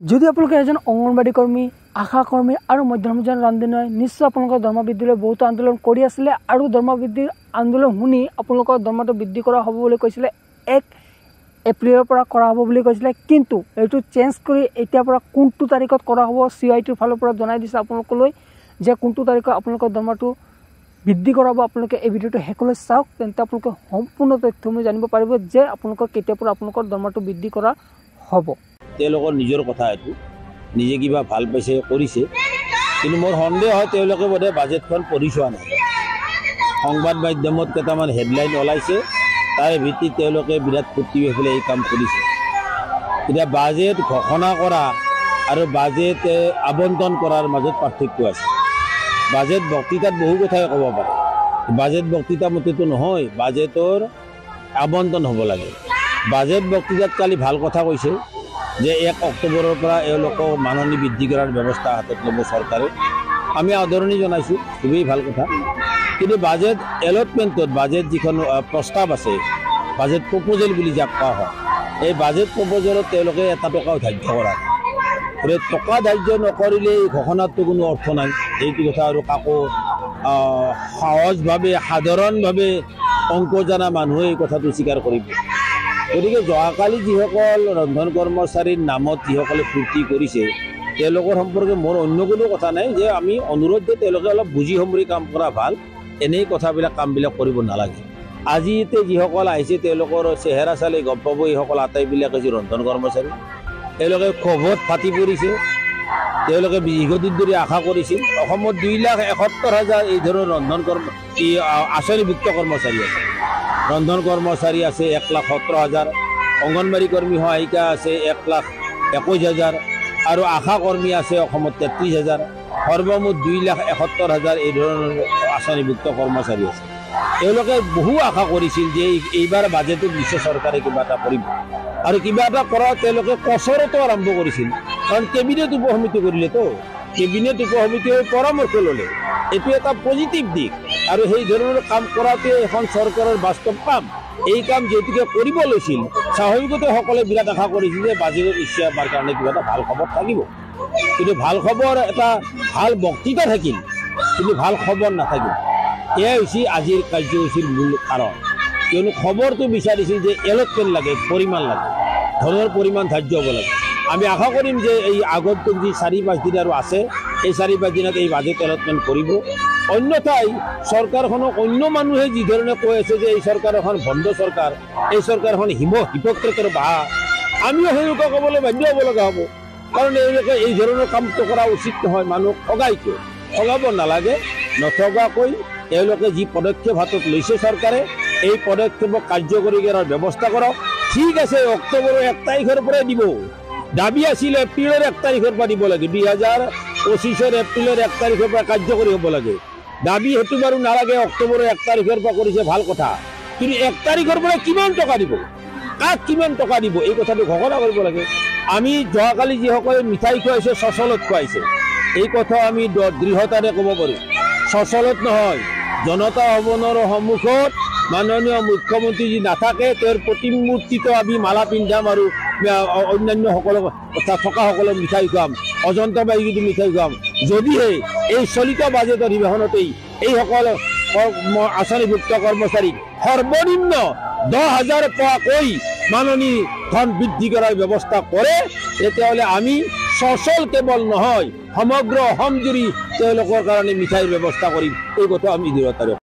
যদি আপোনালোকে এজন অংগনবাড়ী কৰ্মী আশা কৰ্মী আৰু মধ্যমজন ৰান্ধনী হয় নিশ্চয় আপোনালোকৰ দৰমহা বৃদ্ধিলৈ বহুত আন্দোলন কৰি আছিলে আৰু দৰমহা বৃদ্ধিৰ আন্দোলন শুনি আপোনালোকৰ দৰমহাটো বৃদ্ধি কৰা হ'ব বুলি কৈছিলে 1 এপ্ৰিলৰ পৰা কৰা হ'ব বুলি কৈছিলে কিন্তু এইটো চেঞ্জ কৰি এতিয়াৰ পৰা কোনটো তাৰিখত কৰা হ'ব CITৰ ফালৰ পৰা জনাই দিছে আপোনালোকলৈ যে কোনটো তাৰিখত আপোনালোকৰ দৰমহাটো বৃদ্ধি কৰাব আপোনালোকে এই ভিডিঅ'টো হেকলৈ চাওক তেন্তে আপোনালোকে সম্পূৰ্ণ তথ্যময় জানিব পাৰিব যে আপোনালোকৰ কেতিয়াৰ পৰা আপোনালোকৰ দৰমহাটো বৃদ্ধি কৰা হ'ব তেওঁলোকৰ নিজৰ কথা এটো নিজে কিবা ভাল পাইছে কৰিছে কিন্তু মোৰ সন্দেহ হয় তেওঁলোকে বোধে বাজেটখন পঢ়ি চোৱা নাই সংবাদ মাধ্যমত কেইটামান হেডলাইন ওলাইছে তাৰে ভিত্তিত তেওঁলোকে বিৰাট ফূৰ্তি হৈ পেলাই এই কাম কৰিছে এতিয়া বাজেট ঘোষণা কৰা আৰু বাজেট আবণ্টন কৰাৰ মাজত পাৰ্থক্য আছে বাজেট বক্তৃতাত বহু কথাই ক'ব পাৰে বাজেট বক্তৃতা মতেতো নহয় বাজেটৰ আবণ্টন হ'ব লাগে বাজেট বক্তৃতাত কালি ভাল কথা কৈছে যে 1 অক্টোবৰৰ পৰা এওঁলোকক মাননি বৃদ্ধি কৰাৰ ব্যৱস্থা হাতত ল'ব চৰকাৰে আমি আদৰণি জনাইছোঁ খুবেই ভাল কথা কিন্তু বাজেট এলটমেণ্টত বাজেট যিখন প্ৰস্তাৱ আছে বাজেট প্ৰপ'জেল বুলি যাক কোৱা হয় এই বাজেট প্ৰপ'জেলত তেওঁলোকে 1 টকাও ধাৰ্য কৰা নাই টকা ধাৰ্য নকৰিলে এই ঘোষণাতো কোনো অৰ্থ নাই এইটো কথা আৰু কাকো সহজভাৱে সাধাৰণভাৱে অংক জনা মানুহে এই কথাটো স্বীকাৰ কৰিব গতিকে যোৱাকালি যিসকল ৰন্ধন কৰ্মচাৰীৰ নামত যিসকলে ফূৰ্তি কৰিছে তেওঁলোকৰ সম্পৰ্কে মোৰ অন্য কোনো কথা নাই যে আমি অনুৰোধ যে তেওঁলোকে অলপ বুজি সমৰি কাম কৰা ভাল এনেই কথাবিলাক কামবিলাক কৰিব নালাগে আজি এতিয়া যিসকল আহিছে তেওঁলোকৰ চেহেৰা চালে গম পাব এইসকল আটাইবিলাক হৈছে ৰন্ধন কৰ্মচাৰী তেওঁলোকে ক্ষোভত ফাটি পৰিছে তেওঁলোকে দীৰ্ঘদিন ধৰি আশা কৰিছিল অসমত 2,71,000 এই ধৰণৰ ৰন্ধন আঁচনিভুক্ত কৰ্মচাৰী আছে ৰন্ধন কৰ্মচাৰী আছে 1,17,000 অংগনবাড়ী কৰ্মী সহায়িকা আছে 1,21,000 আৰু আশা কৰ্মী আছে অসমত 33,000 সৰ্বমুঠ 2,71,000 এই ধৰণৰ আঁচনিভুক্ত কৰ্মচাৰী আছে তেওঁলোকে বহু আশা কৰিছিল যে এইবাৰ বাজেটত নিশ্চয় চৰকাৰে কিবা এটা কৰিব আৰু কিবা এটা কৰা তেওঁলোকে কচৰতো আৰম্ভ কৰিছিল কাৰণ কেবিনেট উপসমিতি কৰিলেতো কেবিনেট উপসমিতিয়ে পৰামৰ্শ ল'লে এইটো এটা পজিটিভ দিক আৰু সেই ধৰণৰ কাম কৰাটোৱে এখন চৰকাৰৰ বাস্তৱ কাম এই কাম যেহেতুকে কৰিব লৈছিল স্বাভাৱিকতে সকলে বিৰাট আশা কৰিছিল যে বাজেটত নিশ্চয় আমাৰ কাৰণে কিবা এটা ভাল খবৰ থাকিব কিন্তু ভাল খবৰ এটা ভাল বক্তৃতা থাকিল কিন্তু ভাল খবৰ নাথাকিল এয়াই হৈছে আজিৰ কাৰ্যসূচীৰ মূল কাৰণ কিয়নো খবৰটো বিচাৰিছিল যে এলটমেণ্ট লাগে পৰিমাণ লাগে ধনৰ পৰিমাণ ধাৰ্য হ'ব লাগে আমি আশা কৰিম যে এই আগন্তুক যি 4-5 দিন আৰু আছে এই 4-5 দিনত এই বাজেট এলটমেণ্ট কৰিব অন্যথাই চৰকাৰখনক অন্য মানুহে যি ধৰণে কৈ আছে যে এই চৰকাৰ এখন ভণ্ড চৰকাৰ এই চৰকাৰখন হিপক্ৰেটৰ বাহা আমিও সেইলোকে ক'বলৈ বাধ্য হ'ব লগা হ'ব কাৰণ এইলোকে এই ধৰণৰ কামটো কৰা উচিত নহয় মানুহক ঠগাব নালাগে নঠগাকৈ এওঁলোকে যি পদক্ষেপ হাতত লৈছে চৰকাৰে এই পদক্ষেপক কাৰ্যকৰী কৰাৰ ব্যৱস্থা কৰক ঠিক আছে অক্টোবৰৰ 1 তাৰিখৰ পৰাই দিব দাবী আছিল এপ্ৰিলৰ 1 তাৰিখৰ পৰা দিব লাগে 2025 এপ্ৰিলৰ 1 তাৰিখৰ পৰা কাৰ্যকৰী হ'ব লাগে দাবী হেতু বাৰু নালাগে অক্টোবৰৰ 1 তাৰিখৰ পৰা কৰিছে ভাল কথা কিন্তু 1 তাৰিখৰ পৰা কিমান টকা দিব কাক কিমান টকা দিব এই কথাটো ঘোষণা কৰিব লাগে আমি যোৱাকালি যিসকলে মিঠাই খুৱাইছে সচলত খুৱাইছে এই কথা আমি দৃঢ়তাৰে ক'ব পাৰোঁ সচলত নহয় জনতা ভৱনৰ সন্মুখত মাননীয় মুখ্যমন্ত্ৰী যি নাথাকে তেওঁৰ প্ৰতিমূৰ্তিটো আমি মালা পিন্ধাম আৰু অন্যান্য সকলক থকা সকলক মিঠাই খুৱাম অজন্তা বাহিনীটো মিঠাই খুৱাম যদিহে এই চলিত বাজেট অধিৱেশনতেই এইসকল আঁচনিভুক্ত কৰ্মচাৰীক সৰ্বনিম্ন 10,000 টকাকৈ মাননি ধন বৃদ্ধি কৰাৰ ব্যৱস্থা কৰে তেতিয়াহ'লে আমি সচল কেৱল নহয় সমগ্ৰ অসম জুৰি তেওঁলোকৰ কাৰণে মিঠাইৰ ব্যৱস্থা কৰিম এই কথা আমি দৃঢ়তাৰে